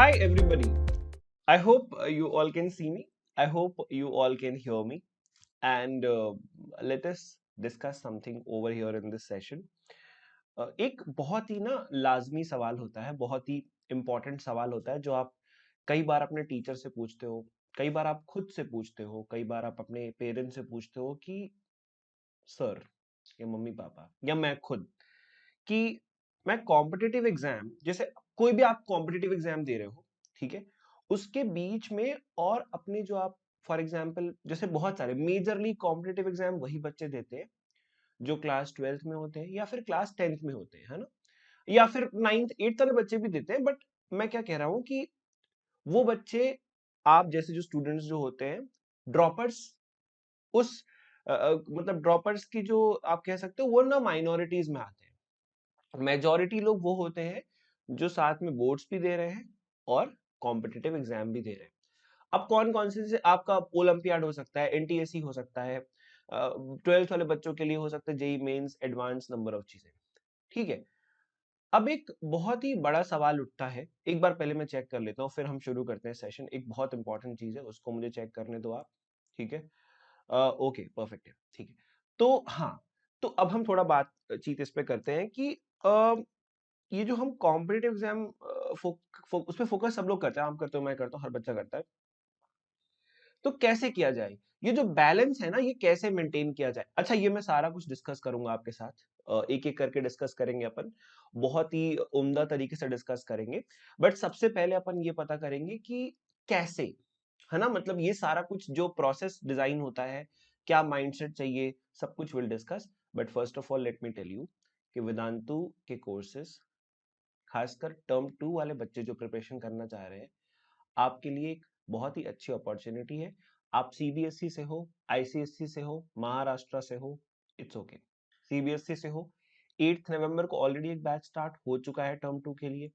Hi, everybody. I hope you all can see me. I hope you all can hear me. And let us discuss something over here in this session. एक बहुत ही ना लाजमी सवाल होता है, बहुत ही important सवाल होता है जो आप कई बार अपने टीचर से पूछते हो, कई बार आप खुद से पूछते हो, कई बार आप अपने पेरेंट्स से पूछते हो कि सर या मम्मी पापा या मैं खुद कि मैं कॉम्पिटिटिव एग्जाम जैसे कोई भी आप कॉम्पिटिटिव एग्जाम दे रहे हो, ठीक है, उसके बीच में और अपने जो आप फॉर एग्जांपल जैसे बहुत सारे मेजरली कॉम्पिटिटिव एग्जाम वही बच्चे देते हैं जो क्लास 12th में होते हैं या फिर क्लास 10th में होते हैं, है ना, या फिर 9th 8th वाले बच्चे भी देते हैं। बट मैं क्या कह रहा हूँ कि वो बच्चे आप जैसे जो स्टूडेंट्स जो होते हैं ड्रॉपर्स उस मतलब ड्रॉपर्स की जो आप कह सकते हो वो ना माइनॉरिटीज में आते हैं। मेजॉरिटी लोग वो होते हैं जो साथ में बोर्ड्स भी दे रहे हैं और कॉम्पिटिटिव एग्जाम भी दे रहे हैं। अब कौन कौन से जैसे आपका ओलंपियाड हो सकता है, एनटीएससी हो सकता है, 12th वाले बच्चों के लिए हो सकता है JEE mains, advance number of चीजें, ठीक है। अब एक बहुत ही बड़ा सवाल उठता है, एक बार पहले मैं चेक कर लेता हूँ फिर हम शुरू करते हैं सेशन। एक बहुत इंपॉर्टेंट चीज है उसको मुझे चेक करने दो आप, ठीक है। ओके परफेक्ट है, ठीक है। तो हाँ, तो अब हम थोड़ा बातचीत इस पे करते हैं कि ये जो हम कॉम्पिटिटिव एग्जाम उस पे फोकस सब लोग करते हैं, आप करते हो, मैं करता हूँ, हर बच्चा करता है। तो कैसे किया जाए, ये जो बैलेंस है ना ये कैसे मेंटेन किया जाए। अच्छा, ये मैं सारा कुछ डिस्कस करूंगा आपके साथ, एक एक करके डिस्कस करेंगे अपन, बहुत ही उम्दा तरीके से डिस्कस करेंगे। बट सबसे पहले अपन ये पता करेंगे कि कैसे, है ना, मतलब ये सारा कुछ जो प्रोसेस डिजाइन होता है, क्या माइंडसेट चाहिए, सब कुछ will discuss. But first of all let me tell you कि वेदांतु के कोर्सेज, खासकर टर्म 2 वाले बच्चे जो प्रिपरेशन करना चाह रहे हैं, आपके लिए एक बहुत ही अच्छी अपॉर्चुनिटी है। आप सीबीएसई से हो, आईसीएसई से हो, महाराष्ट्र से हो, इट्स ओके। सीबीएसई से हो, 8 नवंबर को ऑलरेडी एक बैच स्टार्ट हो चुका है टर्म 2 के लिए,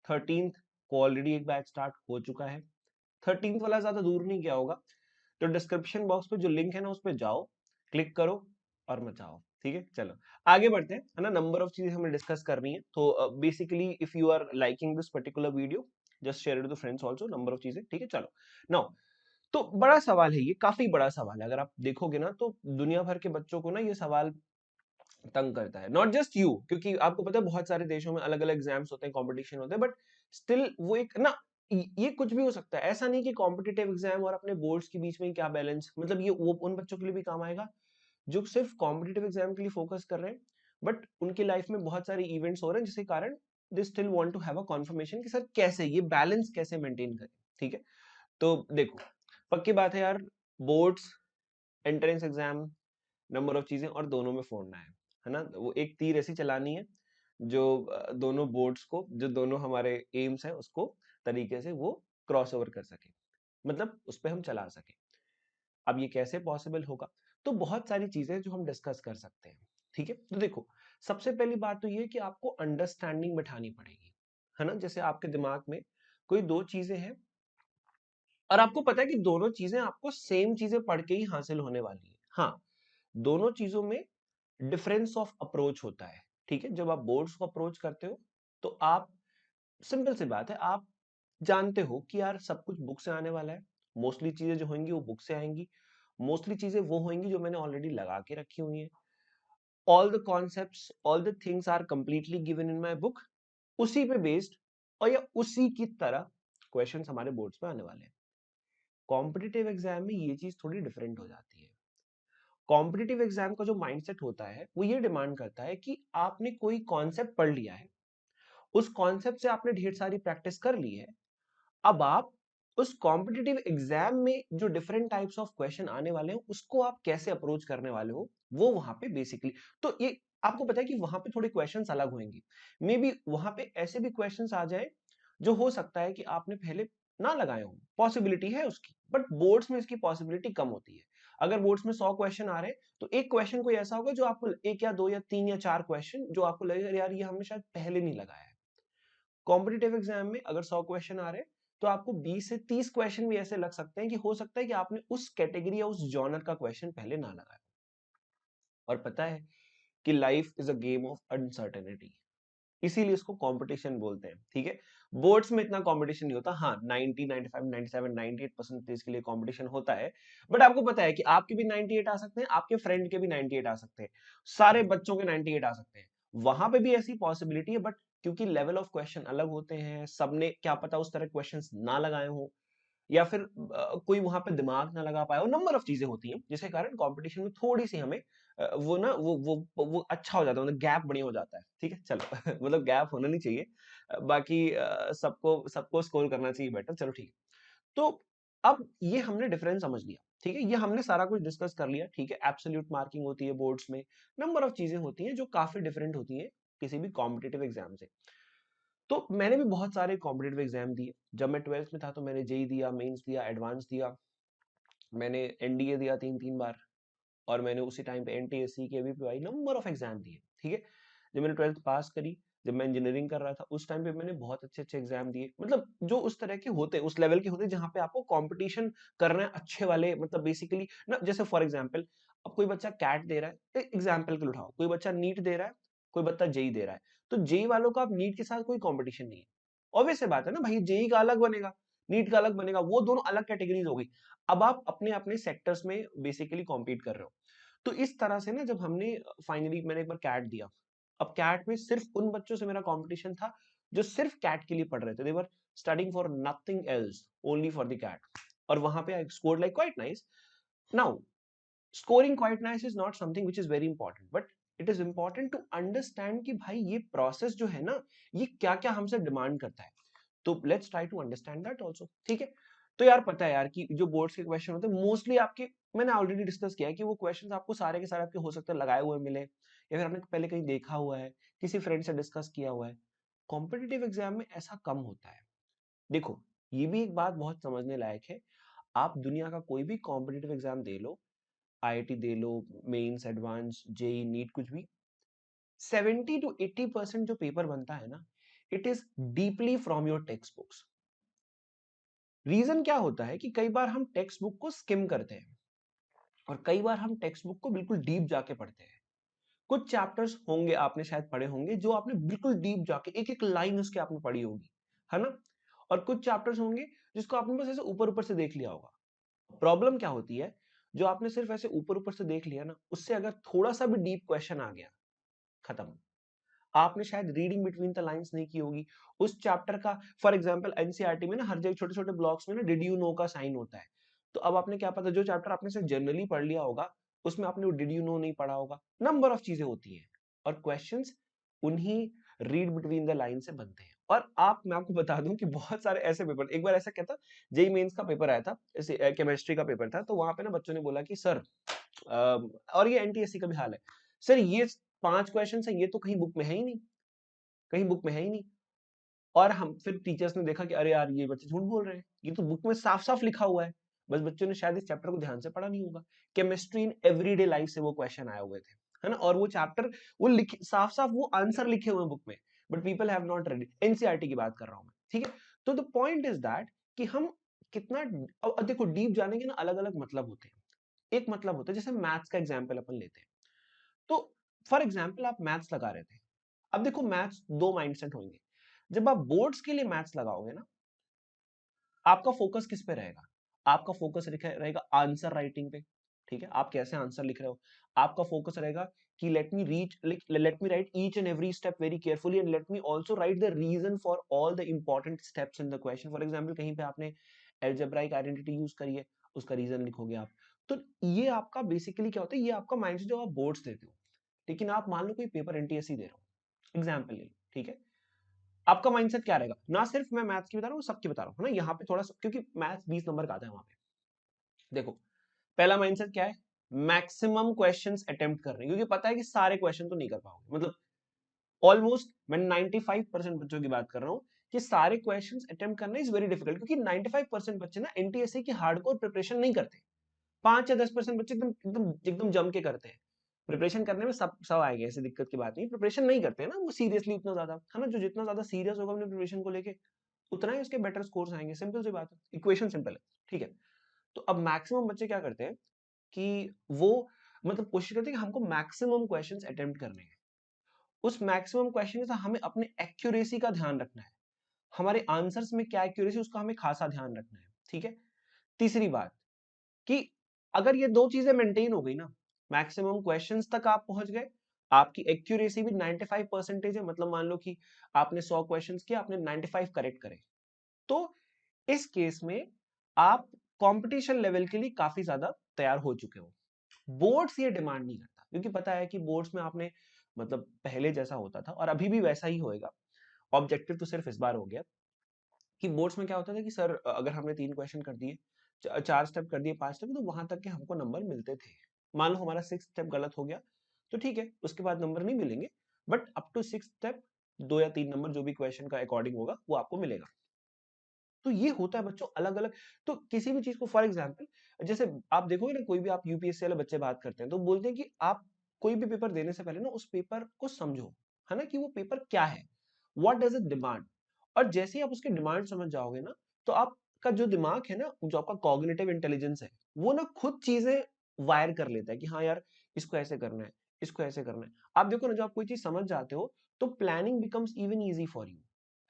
13th को ऑलरेडी एक बैच स्टार्ट हो चुका है। 13th वाला ज्यादा दूर नहीं गया होगा, तो डिस्क्रिप्शन बॉक्स पे जो लिंक है ना उस पे जाओ, क्लिक करो और मचाओ, ठीक है। चलो आगे बढ़ते हैं, है ना, नंबर ऑफ चीजें हमें डिस्कस करनी है। तो basically if you are liking this particular video, just share it to friends also, number of चीजें, ठीक है। चलो नाउ, तो बड़ा सवाल है, ये काफी बड़ा सवाल है। अगर आप देखोगे ना तो दुनिया भर के बच्चों को ना ये सवाल तंग करता है, नॉट जस्ट यू, क्योंकि आपको पता है बहुत सारे देशों में अलग अलग एग्जाम्स होते हैं, कंपटीशन होते हैं, बट स्टिल वो एक ना, ये कुछ भी हो सकता है। ऐसा नहीं कि कॉम्पिटिटिव एग्जाम और अपने बोर्ड्स के बीच में क्या बैलेंस, मतलब ये वो उन बच्चों के लिए भी काम आएगा जो सिर्फ कॉम्पिटिटिव एग्जाम के लिए फोकस कर रहे हैं, बट उनकी लाइफ में बहुत सारे इवेंट्स हो रहे हैं जिसके कारण they still want to have a confirmation कि सर कैसे ये बैलेंस कैसे मेंटेन करें, ठीक है। तो देखो, पक्की बात है यार, boards, entrance exam, number of चीजें और दोनों में फोड़ना है ना, वो एक तीर ऐसी चलानी है जो दोनों बोर्ड्स को, जो दोनों हमारे एम्स है उसको तरीके से वो क्रॉस ओवर कर सके, मतलब उस पर हम चला सके। अब ये कैसे पॉसिबल होगा, तो बहुत सारी चीजें जो हम डिस्कस कर सकते हैं, ठीक है। तो देखो, सबसे पहली बात तो ये है कि आपको अंडरस्टैंडिंग बिठानी पड़ेगी, है ना। जैसे आपके दिमाग में कोई दो चीजें हैं और आपको पता है कि दोनों चीजें आपको सेम चीजें पढ़ के ही हासिल होने वाली है, हाँ, दोनों चीजों में डिफरेंस ऑफ अप्रोच होता है, ठीक है। जब आप बोर्ड्स को अप्रोच करते हो तो आप, सिंपल सी बात है, आप जानते हो कि यार सब कुछ बुक से आने वाला है, मोस्टली चीजें जो होंगी वो बुक से आएंगी, मोस्टली चीजें वो होंगी जो मैंने ऑलरेडी लगा के रखी हुई है, all the concepts, all the things are completely given in my book, उसी पे बेस्ड और या उसी की तरह क्वेश्चंस हमारे बोर्ड्स पे आने वाले हैं। कॉम्पिटिटिव एग्जाम में ये चीज थोड़ी डिफरेंट हो जाती है। कॉम्पिटिटिव एग्जाम का जो माइंडसेट होता है वो ये डिमांड करता है कि आपने कोई कॉन्सेप्ट पढ़ लिया है, उस कॉन्सेप्ट से आपने ढेर सारी प्रैक्टिस कर ली है, अब आप उस कॉम्पिटिटिव एग्जाम में जो डिफरेंट टाइप्स ऑफ क्वेश्चन आने वाले हैं उसको आप कैसे अप्रोच करने वाले हो, वो वहां पे बेसिकली, तो ये आपको पता है कि वहां पे थोड़े क्वेश्चंस अलग होंगे। मे बी वहां पे ऐसे भी क्वेश्चंस आ जाए जो हो सकता है कि आपने पहले ना लगाए हो, पॉसिबिलिटी है उसकी, बट बोर्ड्स में इसकी पॉसिबिलिटी कम होती है। अगर बोर्ड्स में 100 क्वेश्चन आ रहे हैं तो एक क्वेश्चन कोई ऐसा होगा जो आपको, एक या दो या तीन या चार क्वेश्चन जो आपको लगेगा यार ये हमने शायद पहले नहीं लगाया है। कॉम्पिटिटिव एग्जाम में अगर 100 क्वेश्चन आ रहे हैं तो आपको 20 से 30 क्वेश्चन भी ऐसे लग सकते हैं कि हो सकता है कि आपने उस कैटेगरी या उस जॉनर का क्वेश्चन पहले ना लगाया। और पता है कि life is a game of uncertainty, इसीलिए इसको कंपटीशन बोलते हैं, ठीक है। बोर्ड्स में इतना कंपटीशन नहीं होता, हाँ 90, 95, 97, 98% के लिए कंपटीशन होता है, बट आपको पता है कि आपके भी 98 आ सकते हैं, आपके फ्रेंड के भी 98 आ सकते हैं, सारे बच्चों के 98 आ सकते हैं, वहां पे भी ऐसी पॉसिबिलिटी है, बट क्योंकि लेवल ऑफ क्वेश्चन अलग होते हैं, सबने क्या पता उस तरह क्वेश्चंस ना लगाए हो, या फिर कोई वहां पे दिमाग ना लगा पाया हो, नंबर ऑफ चीजें होती हैं जिसके कारण कंपटीशन में थोड़ी सी हमें वो ना वो अच्छा हो जाता है, मतलब गैप बढ़िया हो जाता है, ठीक है चलो मतलब गैप होना नहीं चाहिए, बाकी सबको सबको स्कोर करना चाहिए बेटर, चलो ठीक है। तो अब ये हमने डिफरेंस समझ लिया, ठीक है, ये हमने सारा कुछ डिस्कस कर लिया, ठीक है, एब्सोल्यूट मार्किंग होती है बोर्ड्स में, नंबर ऑफ चीजें होती हैं जो काफी डिफरेंट होती हैं किसी भी कॉम्पिटेटिव एग्जाम से। तो मैंने भी बहुत सारे कॉम्पिटेटिव एग्जाम दिए, जब मैं 12th में था तो मैंने जेई दिया, मेंस दिया, एडवांस दिया, मैंने एनडीए दिया 3 3 बार, और मैंने उसी टाइम पे एनटीएससी के भी नंबर ऑफ एग्जाम दिए, ठीक है। जब मैंने 12th पास करी, जब मैं इंजीनियरिंग कर रहा था उस टाइम पे मैंने बहुत अच्छे अच्छे एग्जाम दिए, मतलब जो उस तरह के होते उस लेवल के होते जहां पे आपको कंपटीशन करना है अच्छे वाले, मतलब बेसिकली ना, जैसे फॉर एग्जांपल अब कोई बच्चा कैट दे रहा है, एग्जांपल के लिए उठाओ, कोई बच्चा नीट दे रहा है, कोई बच्चा जेई दे रहा है, तो जेई वालों का अब नीट के साथ कोई कंपटीशन नहीं है, ऑब्वियस सी बात है ना भाई, जेई का अलग बनेगा, नीट का अलग बनेगा, वो दोनों अलग कैटेगरीज हो गई। अब आप अपने अपने सेक्टर्स में बेसिकली कॉम्पीट कर रहे हो। तो इस तरह से ना, जब हमने फाइनली मैंने एक बार कैट दिया, अब कैट में सिर्फ उन बच्चों से मेरा कंपटीशन था जो सिर्फ कैट के लिए पढ़ रहे थे, they were studying for nothing else, only for the CAT, और वहां पे I scored like quite nice. Now scoring quite nice is not something which is very important, but it is important to understand कि भाई ये process जो है ना, ये क्या क्या हमसे डिमांड करता है, तो let's try to understand that also, ठीक है। तो यार पता है यार कि जो बोर्ड्स के क्वेश्चन होते हैं मोस्टली आपके, मैंने ऑलरेडी डिस्कस किया है कि वो क्वेश्चंस आपको सारे के सारे आपके हो सकते हैं लगाए हुए मिले, या फिर आपने पहले कहीं देखा हुआ है, किसी फ्रेंड से डिस्कस किया हुआ है। कॉम्पिटिटिव एग्जाम में ऐसा कम होता है। देखो, ये भी एक बात बहुत समझने लायक है, आप दुनिया का कोई भी कॉम्पिटिटिव एग्जाम दे लो, आईआईटी दे लो, मेंस, एडवांस, जेई, नीट, कुछ भी, 70 to 80% जो पेपर बनता है ना, it is deeply from your text books. Reason क्या होता है कि कई बार हम टेक्स्ट बुक को स्किम करते हैं, और कई बार हम टेक्स्ट बुक को बिल्कुल डीप जाके पढ़ते हैं। कुछ चैप्टर्स होंगे आपने शायद पढ़े होंगे जो आपने बिल्कुल डीप जाके एक एक लाइन उसके आपने पढ़ी होगी, है ना, और कुछ चैप्टर्स होंगे जिसको आपने बस ऐसे ऊपर ऊपर से देख लिया होगा। प्रॉब्लम क्या होती है, जो आपने सिर्फ ऐसे ऊपर ऊपर से देख लिया ना, उससे अगर थोड़ा सा भी डीप क्वेश्चन आ गया, खत्म। आपने शायद रीडिंग बिटवीन द लाइंस नहीं की होगी उस चैप्टर का। फॉर एग्जांपल एनसीईआरटी में ना हर जगह छोटे छोटे ब्लॉक्स में ना डिड यू नो का साइन होता है, तो अब आपने क्या पता, जो चैप्टर आपने सिर्फ जनरली पढ़ लिया होगा उसमें आपने वो डिड यू नो नहीं पढ़ा होगा, नंबर ऑफ चीजें होती हैं, और क्वेश्चंस उन्हीं रीड बिटवीन द लाइन से बनते हैं। और आप, मैं आपको बता दूं कि बहुत सारे ऐसे पेपर, एक बार ऐसा क्या था, जेई मेंस का पेपर आया था, ऐसे केमिस्ट्री का पेपर था, तो वहां पे ना बच्चों ने बोला कि सर, और ये एनटीएससी का भी हाल है, सर ये 5 क्वेश्चन है, ये तो कहीं बुक में है ही नहीं, कहीं बुक में है ही नहीं। और हम फिर टीचर्स ने देखा कि अरे यार ये बच्चे झूठ बोल रहे हैं, ये तो बुक में साफ साफ लिखा हुआ है, बस बच्चों ने शायद इस चैप्टर को ध्यान से पढ़ा नहीं होगा। केमिस्ट्री इन एवरीडे लाइफ से वो क्वेश्चन आए हुए थे, है ना, और वो चैप्टर, वो लिखे साफ साफ वो आंसर लिखे हुए हैं बुक में, but people have not read it. NCERT की बात कर रहा हूं मैं, ठीक है। तो द पॉइंट इज दैट कि हम कितना, अब देखो डीप जाने के ना अलग अलग मतलब होते हैं। एक मतलब होता है, जैसे मैथ्स का एग्जाम्पल अपन लेते हैं, तो फॉर एग्जाम्पल आप मैथ्स लगा रहे थे, अब देखो मैथ्स दो माइंडसेट होंगे। जब आप बोर्ड्स के लिए मैथ्स लगाओगे ना, आपका फोकस किस पे रहेगा, आपका फोकस रहेगा आंसर राइटिंग पे, ठीक है, आप कैसे आंसर लिख रहे हो, आपका फोकस रहेगा कि let me write each and every step very carefully, and let me also write the reason for all the important steps in the question. For example कहीं पे आपने अलजेब्राइक आइडेंटिटी यूज करी है, उसका रीजन लिखोगे आप। तो ये आपका बेसिकली क्या होता है, ये आपका माइंडसेट जो आप बोर्ड्स देते हो। लेकिन आप मान लो कोई पेपर एनटीएससी दे रहा हो, एग्जाम्पल ले लो, ठीक है, आपका माइंडसेट क्या रहेगा, ना सिर्फ मैं मैथ्स की बता रहा हूँ, सबकी बता रहा हूँ, है ना, यहाँ पे थोड़ा सा, क्योंकि मैथ्स 20 नंबर का आता है वहां पे। देखो, पहला माइंडसेट क्या है, मैक्सिमम क्वेश्चंस अटेम्प्ट कर रहे हैं, क्योंकि पता है कि सारे क्वेश्चन तो नहीं कर पाओगे, मतलब ऑलमोस्ट मैं 95% बच्चों की बात कर रहा हूँ कि सारे क्वेश्चंस अटेम्प्ट करना इज वेरी डिफिकल्ट, क्योंकि 95% बच्चे ना एनटीएससी की हार्डकोर प्रिपरेशन नहीं करते। 5 या 10% बच्चे एकदम एकदम एकदम जम के करते हैं प्रिपरेशन, करने में सब सब आएंगे, ऐसी दिक्कत की बात नहीं, प्रिपरेशन नहीं करते हैं ना वो सीरियसली उतना ज्यादा, है ना, जो जितना ज्यादा सीरियस होगा अपने प्रिपरेशन को लेके, उतना ही उसके बेटर स्कोर्स आएंगे, सिंपल सी बात है, इक्वेशन सिंपल है, ठीक है। तो अब मैक्सिमम बच्चे क्या करते हैं कि वो मतलब कोशिश करते हैं कि हमको मैक्सिमम क्वेश्चंस अटेम्प्ट करने हैं, उस मैक्सिमम क्वेश्चन के साथ हमें अपने एक्यूरेसी का ध्यान रखना है, हमारे आंसर्स में क्या एक्यूरेसी उसका हमें खासा ध्यान रखना है, ठीक है। तीसरी बात कि अगर ये दो चीजें मेंटेन हो गई ना, मैक्सिमम क्वेश्चंस तक आप पहुंच गए, आपकी एक्यूरेसी भी 95% है, मतलब मान लो कि आपने 100 क्वेश्चंस किया, आपने 95 करेक्ट करे, तो इस केस में आप कंपटीशन लेवल के लिए काफी ज्यादा तैयार हो चुके हो। बोर्ड्स ये डिमांड नहीं करता, क्योंकि पता है कि बोर्ड्स में आपने मतलब पहले जैसा होता था और अभी भी वैसा ही होएगा, ऑब्जेक्टिव तो सिर्फ इस बार हो गया कि बोर्ड्स में क्या होता था कि सर अगर हमने 3 क्वेश्चन कर दिए, 4 स्टेप कर दिए, 5 स्टेप, तो वहां तक के हमको नंबर मिलते थे। मान लो हमारा 6 स्टेप गलत हो गया तो ठीक है, उसके बाद नंबर नहीं मिलेंगे, बट अप टू 6 स्टेप 2 या 3 नंबर जो भी क्वेश्चन का अकॉर्डिंग होगा वो आपको मिलेगा। तो ये होता है बच्चों अलग अलग। तो किसी भी चीज को फॉर एग्जाम्पल जैसे आप देखोगे ना, कोई भी आप यूपीएससी वाले बच्चे बात करते हैं तो बोलते हैं कि आप कोई भी पेपर देने से पहले ना उस पेपर को समझो, है ना, कि वो पेपर क्या है, व्हाट डज इट डिमांड। और जैसे ही आप उसके डिमांड समझ जाओगे ना, तो आपका जो दिमाग है ना, जो आपका कॉग्निटिव इंटेलिजेंस है, वो ना खुद चीजें वायर कर लेता है कि हाँ यार इसको ऐसे करना है, इसको ऐसे करना है। आप देखो ना, जब आप कोई चीज समझ जाते हो तो planning becomes even easy for you,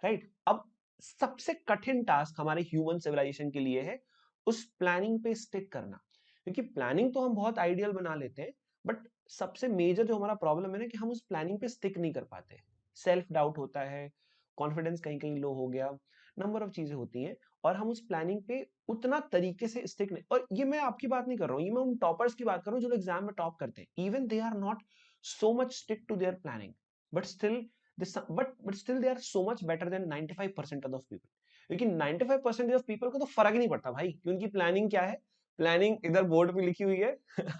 right. अब सबसे कठिन टास्क हमारे ह्यूमन सिविलाइजेशन के लिए है उस प्लानिंग पे स्टिक करना, क्योंकि प्लानिंग तो हम बहुत आइडियल बना लेते हैं, बट सबसे मेजर जो हमारा प्रॉब्लम है ना कि हम उस प्लानिंग पे स्टिक नहीं कर पाते। सेल्फ डाउट होता है, कॉन्फिडेंस कहीं कहीं लो हो गया, नंबर ऑफ चीजें होती हैं, और हम उस प्लानिंग पे उतना तरीके से स्टिक नहीं। और ये मैं आपकी बात नहीं कर रहा हूँ, ये मैं उन टॉपर्स की बात कर रहा हूँ जो एग्जाम में टॉप करते हैं, even they are not so much stick to their planning, but still but still they are so much better than 95% of people. क्योंकि 95% ऑफ पीपल को तो फर्क ही नहीं पड़ता भाई कि उनकी प्लानिंग क्या है। प्लानिंग इधर बोर्ड पे लिखी हुई है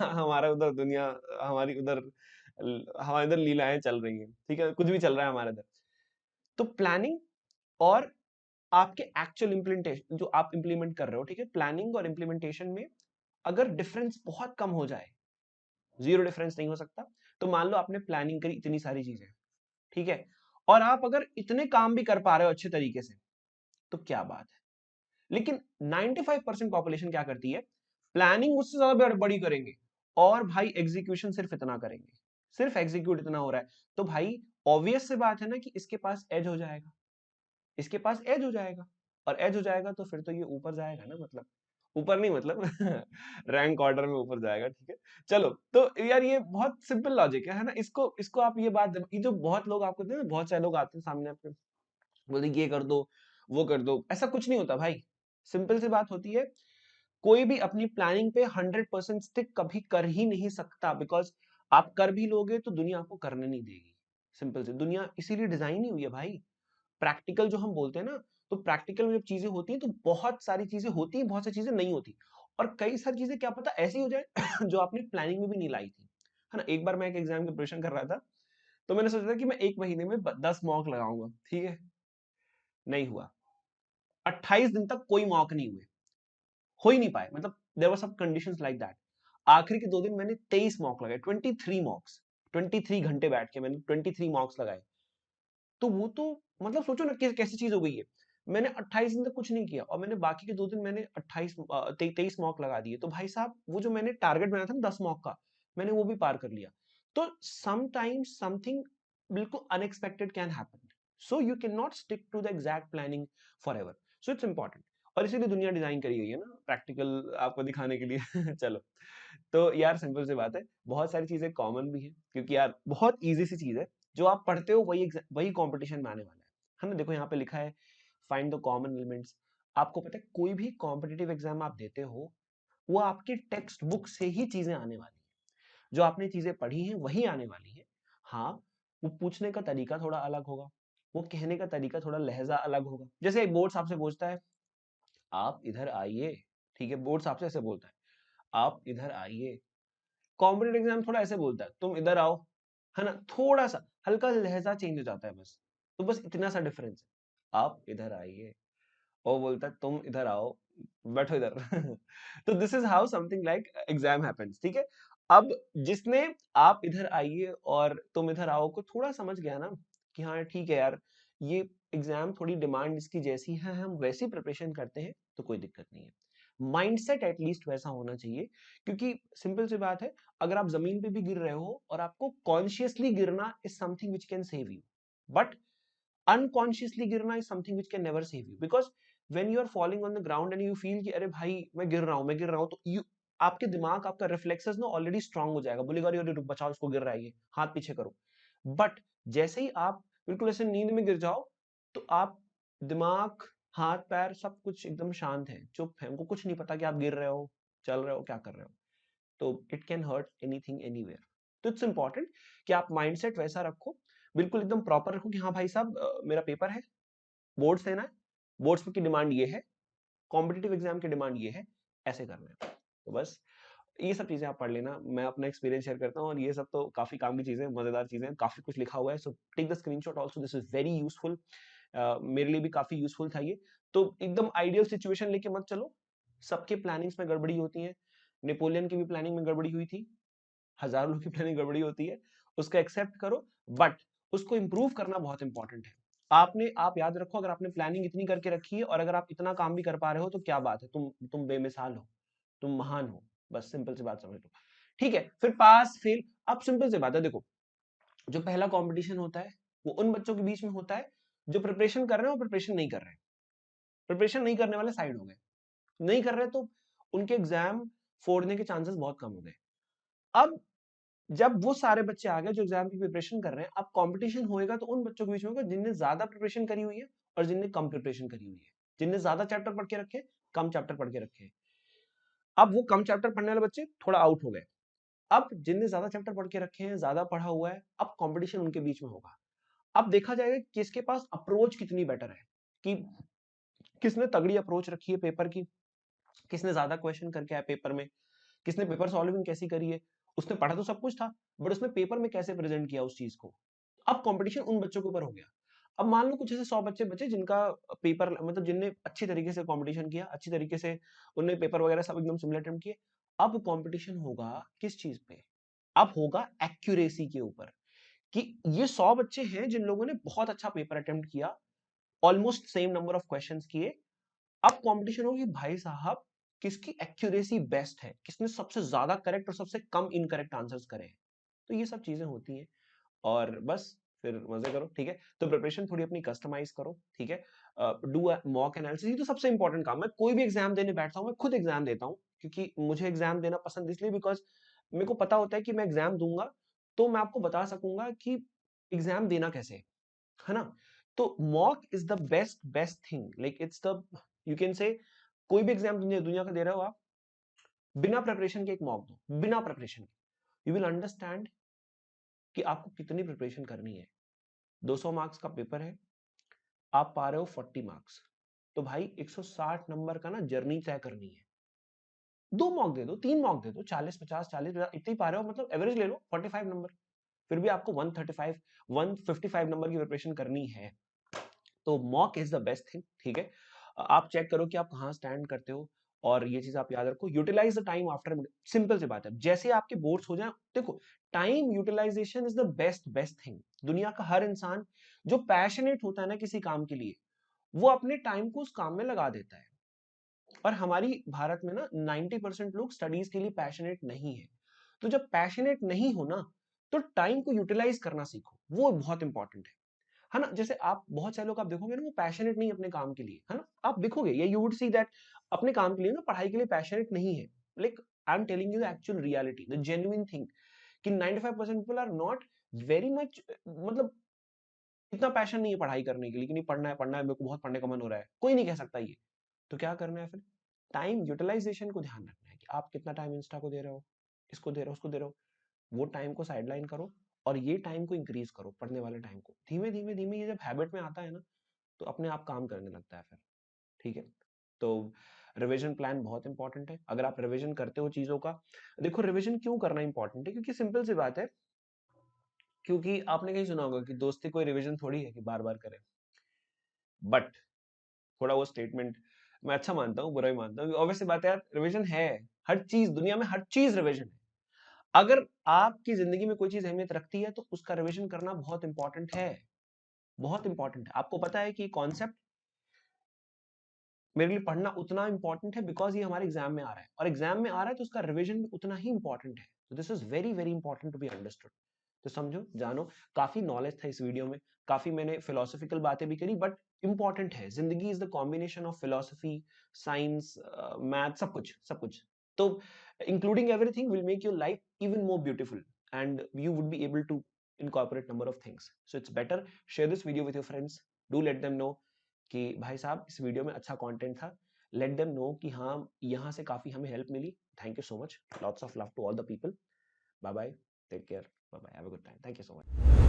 हमारा उधर दुनिया, हमारी उधर हमारे इधर लीलाएं चल रही हैं, ठीक है, कुछ भी चल रहा है हमारे इधर। तो प्लानिंग और आपके एक्चुअल इम्प्लीमेंटेशन जो आप इंप्लीमेंट कर रहे हो, ठीक है, प्लानिंग और इम्प्लीमेंटेशन में अगर डिफरेंस बहुत कम हो जाए, जीरो डिफरेंस नहीं हो सकता, तो मान लो आपने प्लानिंग करी इतनी सारी चीजें, ठीक है, और आप अगर इतने काम भी कर पा रहे हो अच्छे तरीके से, तो क्या बात है। लेकिन 95% पॉपुलेशन क्या करती है, प्लानिंग उससे ज्यादा बड़ी करेंगे और भाई एग्जीक्यूशन सिर्फ इतना करेंगे, सिर्फ एग्जीक्यूट इतना हो रहा है, तो भाई ऑब्वियस से बात है ना कि इसके पास एज हो जाएगा, इसके पास एज हो जाएगा, और एज हो जाएगा तो फिर तो ये ऊपर जाएगा ना, मतलब ऊपर नहीं मतलब रैंक ऑर्डर में ऊपर जाएगा, ठीक है। चलो तो यार ये बहुत सिंपल लॉजिक है ना, इसको इसको आप ये बात, ये जो बहुत लोग आपको बहुत सारे लोग आते हैं सामने आपके, बोलते ये कर दो वो कर दो, ऐसा कुछ नहीं होता भाई। सिंपल सी बात होती है, कोई भी अपनी प्लानिंग पे 100% स्टिक कभी कर ही नहीं सकता, बिकॉज आप कर भी लोगे तो दुनिया आपको करने नहीं देगी। सिंपल से दुनिया इसीलिए डिजाइन ही हुई है भाई। प्रैक्टिकल जो हम बोलते हैं ना, तो प्रैक्टिकल में जब चीजें होती हैं तो बहुत सारी चीजें होती हैं, बहुत सारी चीजें नहीं होती, और कई सारी चीजें क्या पता ऐसी हो जाए जो आपने प्लानिंग में भी नहीं लाई थी, है ना। एक बार मैं एक एग्जाम की प्रिपरेशन कर रहा था, तो मैंने सोचा था कि मैं एक महीने में 10 मॉक लगाऊंगा, ठीक है, नहीं हुआ। 28 दिन तक कोई मॉक नहीं हुए, हो ही नहीं पाए, मतलब there were some conditions like that. आखिरी के 2 दिन मैंने 23 मॉक लगाए, 23 मॉक्स, 23 घंटे बैठ के मैंने 23 मॉक्स लगाए। तो वो तो मतलब सोचो ना कैसी चीज हो गई है। मैंने 28 दिन तक कुछ नहीं किया और मैंने बाकी के 2 दिन मैंने 23 मॉक लगा दिए, तो भाई साहब वो जो मैंने टारगेट बनाया था ना 10 मॉक का, मैंने वो भी पार कर लिया। तो समटाइम्स समथिंग बिल्कुल unexpected can happen, so you can not stick to the exact planning for ever, so it's important. और इसीलिए दुनिया डिजाइन करी गई है ना प्रैक्टिकल आपको दिखाने के लिए चलो, तो यार सिंपल सी बात है, बहुत सारी चीजें कॉमन भी है, क्योंकि यार बहुत इजी सी चीज है, जो आप पढ़ते हो वही वही कंपटीशन में आने वाला है ना। देखो यहाँ पे लिखा है फाइंड द कॉमन एलिमेंट्स। आपको पता है कोई भी कॉम्पिटिटिव एग्जाम आप देते हो, वो आपकी टेक्स्ट बुक से ही चीजें आने वाली है, जो आपने चीजें पढ़ी हैं वही आने वाली है। हाँ, वो पूछने का तरीका थोड़ा अलग होगा, वो कहने का तरीका थोड़ा लहजा अलग होगा। जैसे एक बोर्ड आपसे पूछता है आप इधर आइए, ठीक है, बोर्ड आपसे ऐसे बोलता है आप इधर आइए। कॉम्पिटेटिव एग्जाम थोड़ा ऐसे बोलता है तुम इधर आओ, है ना, थोड़ा सा हल्का लहजा चेंज हो जाता है बस, तो बस इतना सा डिफरेंस है, आप इधर आइए, और बोलता है तुम इधर आओ, बैठो इधर तो this is how something like exam happens, ठीक है। अब जिसने आप इधर आइए और तुम इधर आओ को थोड़ा समझ गया ना कि हाँ ठीक है यार, ये एग्जाम थोड़ी डिमांड इसकी जैसी है, हम वैसी प्रिपरेशन करते हैं, तो कोई दिक्कत नहीं है। माइंडसेट एटलीस्ट वैसा होना चाहिए, क्योंकि सिंपल सी बात है, अगर आप जमीन पे भी गिर रहे हो और आपको कॉन्शियसली गिरना is something which can save you, but unconsciously गिरना is something which can never save you, because when you are falling on the ground and you feel कि अरे भाई मैं गिर रहा हूं, तो यू आपके दिमाग, आपका रिफ्लेक्सेस ना ऑलरेडी स्ट्रांग हो जाएगा, बोलेगा अरे रुक, बचाओ इसको, गिर रहा है ये, हाथ पीछे करो। बट जैसे ही आप बिल्कुल ऐसे नींद में गिर जाओ, तो आप दिमाग, हाथ पैर सब कुछ एकदम शांत है, चुप है, उनको कुछ नहीं पता कि आप गिर रहे हो, चल रहे हो, क्या कर रहे हो। तो it can hurt anything anywhere. तो इट्स इंपॉर्टेंट कि आप माइंडसेट वैसा रखो, बिल्कुल एकदम प्रॉपर रखो कि हाँ भाई साहब, मेरा पेपर है, बोर्ड्स देना है, बोर्ड्स की डिमांड ये है, कॉम्पिटिटिव एग्जाम की डिमांड ये है, ऐसे करना है। तो बस ये सब चीजें आप पढ़ लेना, मैं अपना एक्सपीरियंस शेयर करता हूँ, और ये सब तो काफी काम की चीजें, मजेदार चीजें, काफी कुछ लिखा हुआ है, so take the screenshot also, this is very useful. मेरे लिए भी काफी यूजफुल था ये। तो एकदम आइडियल सिचुएशन लेके मत चलो, सबके प्लानिंग्स में गड़बड़ी होती है, नेपोलियन की भी प्लानिंग में गड़बड़ी हुई थी, हजारों लोग की प्लानिंग गड़बड़ी होती है, उसको एक्सेप्ट करो, बट उसको इंप्रूव करना बहुत इंपॉर्टेंट है। आप याद रखो, अगर आपने प्लानिंग इतनी करके रखी है और अगर आप इतना काम भी कर पा रहे हो, तो क्या बात है, तुम बेमिसाल हो, तुम महान हो, बस सिंपल सी बात समझ लो। ठीक है, फिर पास फेल, अब सिंपल सी बात है, देखो, जो पहला कंपटीशन होता है वो उन बच्चों के बीच में होता है जो प्रिपरेशन कर रहे हैं और प्रिपरेशन नहीं कर रहे हैं। प्रिपरेशन नहीं करने वाले साइड हो गए, नहीं कर रहे तो उनके एग्जाम फोड़ने के चांसेस बहुत कम हो गए। अब जब वो सारे बच्चे आ गए जो एग्जाम की प्रिपरेशन कर रहे हैं, अब कंपटीशन होएगा तो उन बच्चों के बीच में होगा जिनने ज्यादा प्रिपरेशन करी हुई है और जिनने कम प्रिपरेशन करी हुई है, जिनने ज्यादा चैप्टर पढ़ के रखे, कम चैप्टर पढ़ के रखे। अब वो कम चैप्टर पढ़ने वाले बच्चे थोड़ा आउट हो गए, अब जिनने ज्यादा चैप्टर पढ़ के रखे हैं, ज्यादा पढ़ा हुआ है, अब कंपटीशन उनके बीच में होगा। अब देखा जाएगा कि किसके पास अप्रोच कितनी बेटर है, कि किसने तगड़ी अप्रोच रखी है पेपर की, किसने ज्यादा क्वेश्चन करके आया पेपर में, किसने पेपर सॉल्विंग कैसी करी है। उसने पढ़ा तो सब कुछ था, बट उसने पेपर में कैसे प्रेजेंट किया उस चीज को। अब कंपटीशन उन बच्चों के ऊपर हो गया। अब मान लो कुछ ऐसे 100 बच्चे बचे जिनका पेपर, मतलब जिनने अच्छी तरीके से कंपटीशन किया, अच्छी तरीके से उन्होंने पेपर वगैरह सब एकदम सिमिलर अटेम्प्ट किए। अब कंपटीशन होगा किस चीज पे, अब होगा एक्यूरेसी के ऊपर, कि ये 100 बच्चे हैं जिन लोगों ने बहुत अच्छा पेपर अटेम्प्ट किया, almost same number of questions किए। अब कंपटीशन होगी भाई साहब, किसकी एक्यूरेसी बेस्ट है, किसने सबसे ज्यादा करेक्ट और सबसे कम इनकरेक्ट आंसर्स करे हैं। तो ये सब चीजें होती हैं, और बस फिर मजे करो। ठीक है, तो प्रिपरेशन थोड़ी अपनी कस्टमाइज करो। ठीक है, डू मॉक एनालिसिस, ये तो सबसे इंपॉर्टेंट काम है। कोई भी एग्जाम देने बैठता हूँ, मैं खुद एग्जाम देता हूँ, क्योंकि मुझे एग्जाम देना पसंद इसलिए बिकॉज मेरे को पता होता है कि मैं एग्जाम दूंगा तो मैं आपको बता सकूंगा कि एग्जाम देना कैसे है ना। तो mock is the best best thing, like it's the, you can say, कोई भी एग्जाम दुनिया दुनिया का दे रहे हो आप, बिना प्रिपरेशन के एक मॉक दो, बिना प्रिपरेशन के, यू विल अंडरस्टैंड कि आपको कितनी प्रिपरेशन करनी है। 200 मार्क्स का पेपर है, आप पा रहे हो 40 मार्क्स, तो भाई 160 नंबर का ना जर्नी तय करनी है। 2 मॉक दे दो, 3 मॉक दे दो, 40 50 40 इतने ही पा रहे हो, मतलब एवरेज ले लो 45 नंबर, फिर भी आपको 135 155 नंबर की प्रिपरेशन करनी है। तो mock is the best thing. ठीक है, आप चेक करो कि आप कहाँ स्टैंड करते हो, और ये चीज आप याद रखो, utilise the time after. Simple सी बात है, जैसे आपके बोर्ड्स हो जाए, देखो, time utilisation is the best best thing. दुनिया का हर इंसान जो पैशनेट होता है ना किसी काम के लिए, वो अपने टाइम को उस काम में लगा देता है। और हमारी भारत में ना 90% लोग स्टडीज के लिए पैशनेट नहीं है। तो जब पैशनेट नहीं हो ना, तो टाइम को यूटिलाइज करना सीखो, वो बहुत इंपॉर्टेंट है ना। जैसे आप बहुत सारे लोग आप देखोगे ना, वो पैशनेट नहीं अपने काम के लिए, है ना, आप देखोगे, या यू वुड सी दैट अपने काम के लिए ना, पढ़ाई के लिए पैशनेट नहीं है। Like I am telling you the actual reality, the genuine thing, कि 95% people are not very much, मतलब इतना पैशन नहीं है पढ़ाई करने के लिए, कि नहीं पढ़ना है, मेरे को बहुत पढ़ने का मन हो रहा है, कोई नहीं कह सकता ये। तो क्या करना है फिर, टाइम यूटिलाइजेशन को ध्यान रखना है, कि आप कितना टाइम इंस्टा को दे रहे हो, इसको दे रहे हो, उसको दे रहे हो। वो टाइम को साइडलाइन करो, और ये टाइम को इंक्रीज करो, पढ़ने वाले टाइम को। धीमे धीमे धीमे ये जब हैबिट में आता है ना, तो अपने आप काम करने लगता है फिर। ठीक है, तो रिवीजन प्लान बहुत इंपॉर्टेंट है। अगर आप रिवीजन करते हो चीजों का, देखो रिवीजन क्यों करना इंपॉर्टेंट है, क्योंकि सिंपल सी बात है, क्योंकि आपने कहीं सुना होगा कि दोस्ती कोई रिवीजन थोड़ी है कि बार बार करें। बट थोड़ा वो स्टेटमेंट मैं अच्छा मानता हूँ, बुरा भी मानता हूँ, ऑब्वियस सी बात है यार, रिवीजन है, हर चीज दुनिया में, हर चीज रिवीजन है। अगर आपकी जिंदगी में कोई चीज अहमियत रखती है, तो उसका रिवीजन करना बहुत इंपॉर्टेंट है, बहुत इंपॉर्टेंट है। आपको पता है कि कॉन्सेप्ट मेरे लिए पढ़ना उतना इंपॉर्टेंट है बिकॉज ये हमारे एग्जाम में आ रहा है, और एग्जाम में आ रहा है तो उसका रिविजन भी उतना ही इंपॉर्टेंट है। तो this is very very important to be understood. तो समझो, जानो, काफी नॉलेज था इस वीडियो में, काफी मैंने फिलोसफिकल बातें भी करी, बट इंपॉर्टेंट है, जिंदगी is the combination of philosophy, science, math, सब कुछ सब कुछ। तो including everything will make your life even more beautiful, and you would be able to incorporate number of things. So it's better share this video with your friends. Do let them know कि भाई साहब इस video में अच्छा content था। Let them know कि हाँ, यहाँ से काफी हमें हेल्प मिली। Thank you so much, lots of love to all the people. Bye bye, take care, bye bye, have a good time, thank you so much.